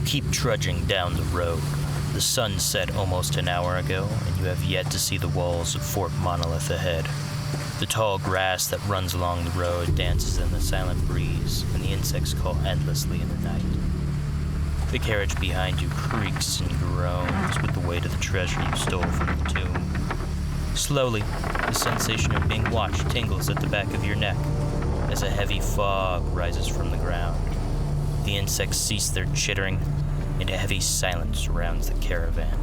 keep trudging down the road. The sun set almost an hour ago, and you have yet to see the walls of Fort Monolith ahead. The tall grass that runs along the road dances in the silent breeze, and the insects call endlessly in the night. The carriage behind you creaks and groans with the weight of the treasure you stole from the tomb. Slowly, the sensation of being watched tingles at the back of your neck as a heavy fog rises from the ground. The insects cease their chittering, and a heavy silence surrounds the caravan.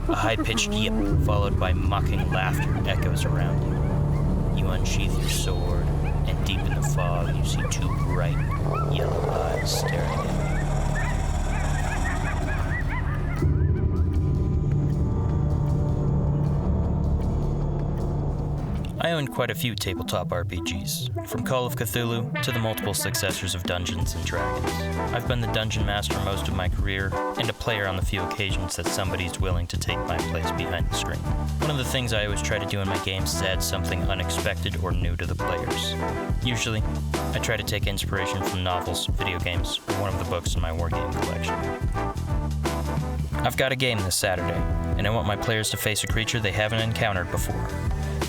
A high-pitched yip followed by mocking laughter echoes around you. You unsheath your sword, and deep in the fog you see two bright, yellow eyes staring at you. I own quite a few tabletop RPGs, from Call of Cthulhu to the multiple successors of Dungeons & Dragons. I've been the dungeon master most of my career, and a player on the few occasions that somebody's willing to take my place behind the screen. One of the things I always try to do in my games is add something unexpected or new to the players. Usually, I try to take inspiration from novels, video games, or one of the books in my wargame collection. I've got a game this Saturday, and I want my players to face a creature they haven't encountered before.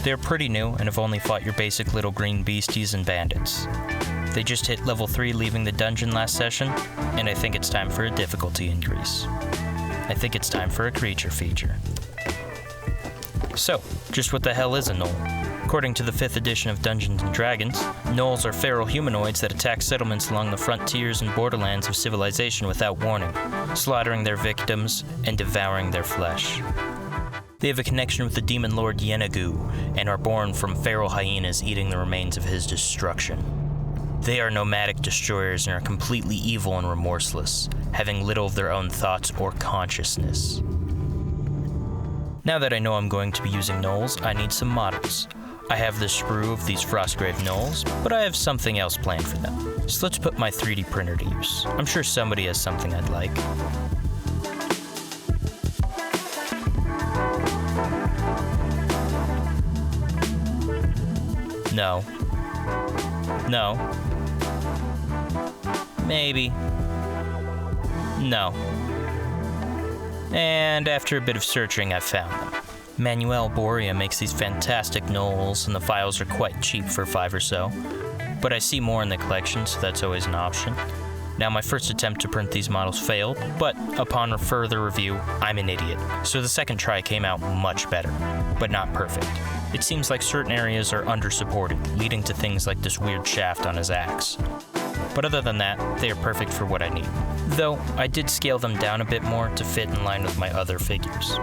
They're pretty new and have only fought your basic little green beasties and bandits. They just hit level 3 leaving the dungeon last session, and I think it's time for a difficulty increase. I think it's time for a creature feature. So, just what the hell is a Gnoll? According to the 5th edition of Dungeons & Dragons, Gnolls are feral humanoids that attack settlements along the frontiers and borderlands of civilization without warning, slaughtering their victims and devouring their flesh. They have a connection with the demon lord Yenagu, and are born from feral hyenas eating the remains of his destruction. They are nomadic destroyers and are completely evil and remorseless, having little of their own thoughts or consciousness. Now that I know I'm going to be using Gnolls, I need some models. I have the sprue of these Frostgrave Gnolls, but I have something else planned for them. So let's put my 3D printer to use. I'm sure somebody has something I'd like. No. No. Maybe. No. And after a bit of searching, I found them. Manuel Boria makes these fantastic Gnolls, and the files are quite cheap for $5 or so. But I see more in the collection, so that's always an option. Now, my first attempt to print these models failed, but upon further review, I'm an idiot. So the second try came out much better, but not perfect. It seems like certain areas are under-supported, leading to things like this weird shaft on his axe. But other than that, they are perfect for what I need. Though, I did scale them down a bit more to fit in line with my other figures.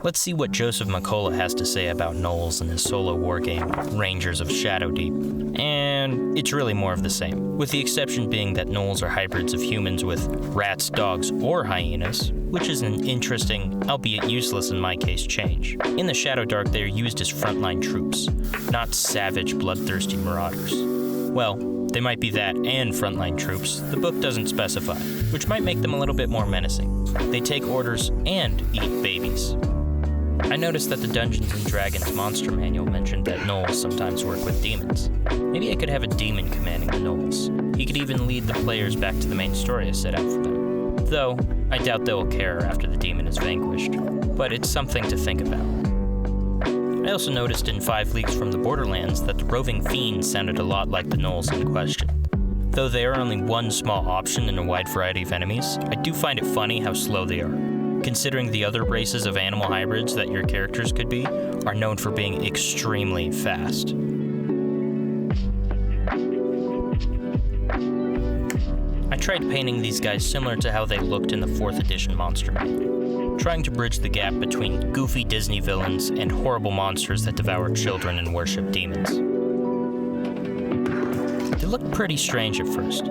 Let's see what Joseph McCullough has to say about Gnolls in his solo wargame, Rangers of Shadowdeep. And it's really more of the same, with the exception being that Gnolls are hybrids of humans with rats, dogs, or hyenas, which is an interesting, albeit useless in my case, change. In the Shadowdark, they are used as frontline troops, not savage, bloodthirsty marauders. Well, they might be that and frontline troops. The book doesn't specify, which might make them a little bit more menacing. They take orders and eat babies. I noticed that the Dungeons & Dragons monster manual mentioned that Gnolls sometimes work with demons. Maybe I could have a demon commanding the Gnolls. He could even lead the players back to the main story I set out for them. Though, I doubt they'll care after the demon is vanquished. But it's something to think about. I also noticed in 5 Leagues from the Borderlands that the roving fiends sounded a lot like the Gnolls in question. Though they are only one small option in a wide variety of enemies, I do find it funny how slow they are. Considering the other races of animal hybrids that your characters could be are known for being extremely fast. I tried painting these guys similar to how they looked in the 4th edition monster manual, trying to bridge the gap between goofy Disney villains and horrible monsters that devour children and worship demons. They looked pretty strange at first,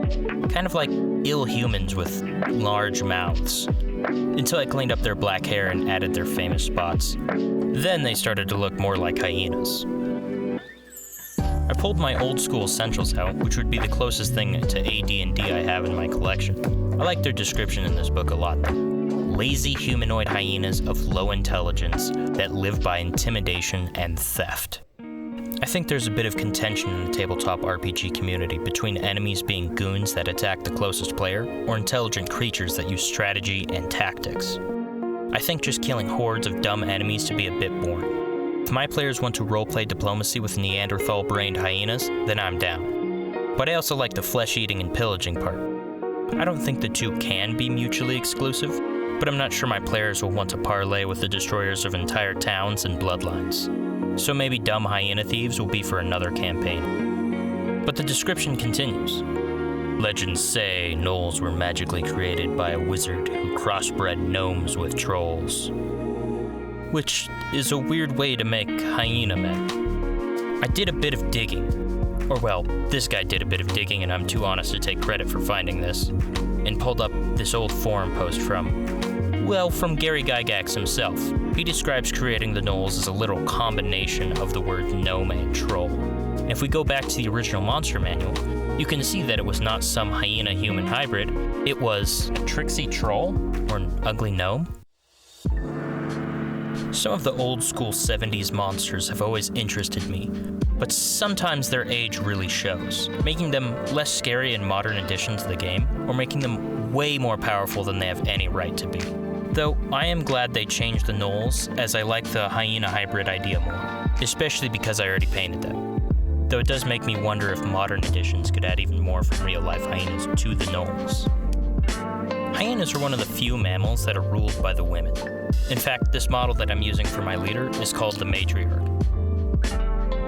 kind of like ill humans with large mouths. Until I cleaned up their black hair and added their famous spots. Then they started to look more like hyenas. I pulled my old school Essentials out, which would be the closest thing to AD&D I have in my collection. I like their description in this book a lot, though. Lazy humanoid hyenas of low intelligence that live by intimidation and theft. I think there's a bit of contention in the tabletop RPG community between enemies being goons that attack the closest player, or intelligent creatures that use strategy and tactics. I think just killing hordes of dumb enemies to be a bit boring. If my players want to roleplay diplomacy with Neanderthal-brained hyenas, then I'm down. But I also like the flesh-eating and pillaging part. I don't think the two can be mutually exclusive, but I'm not sure my players will want to parlay with the destroyers of entire towns and bloodlines. So maybe dumb hyena thieves will be for another campaign. But the description continues. Legends say Gnolls were magically created by a wizard who crossbred gnomes with trolls. Which is a weird way to make hyena men. I did a bit of digging. Or well, this guy did a bit of digging and I'm too honest to take credit for finding this. And pulled up this old forum post from Gary Gygax himself. He describes creating the Gnolls as a little combination of the word gnome and troll. And if we go back to the original monster manual, you can see that it was not some hyena-human hybrid, it was a tricksy troll, or an ugly gnome. Some of the old-school 70s monsters have always interested me, but sometimes their age really shows, making them less scary in modern editions of the game, or making them way more powerful than they have any right to be. Though I am glad they changed the Gnolls, as I like the hyena hybrid idea more, especially because I already painted them. Though it does make me wonder if modern editions could add even more from real-life hyenas to the Gnolls. Hyenas are one of the few mammals that are ruled by the women. In fact, this model that I'm using for my leader is called the matriarch.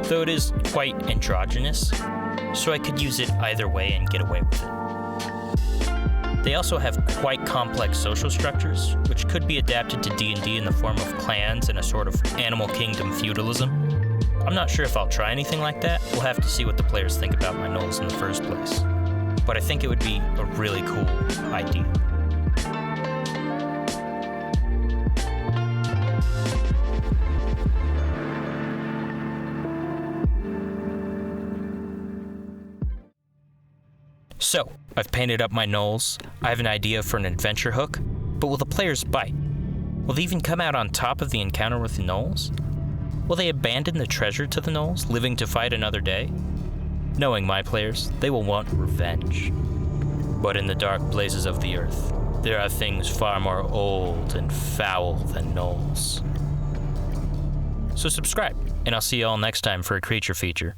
Though it is quite androgynous, so I could use it either way and get away with it. They also have quite complex social structures, which could be adapted to D&D in the form of clans and a sort of animal kingdom feudalism. I'm not sure if I'll try anything like that. We'll have to see what the players think about my Gnolls in the first place. But I think it would be a really cool idea. So, I've painted up my Gnolls, I have an idea for an adventure hook, but will the players bite? Will they even come out on top of the encounter with the Gnolls? Will they abandon the treasure to the Gnolls, living to fight another day? Knowing my players, they will want revenge. But in the dark places of the earth, there are things far more old and foul than Gnolls. So subscribe, and I'll see you all next time for a creature feature.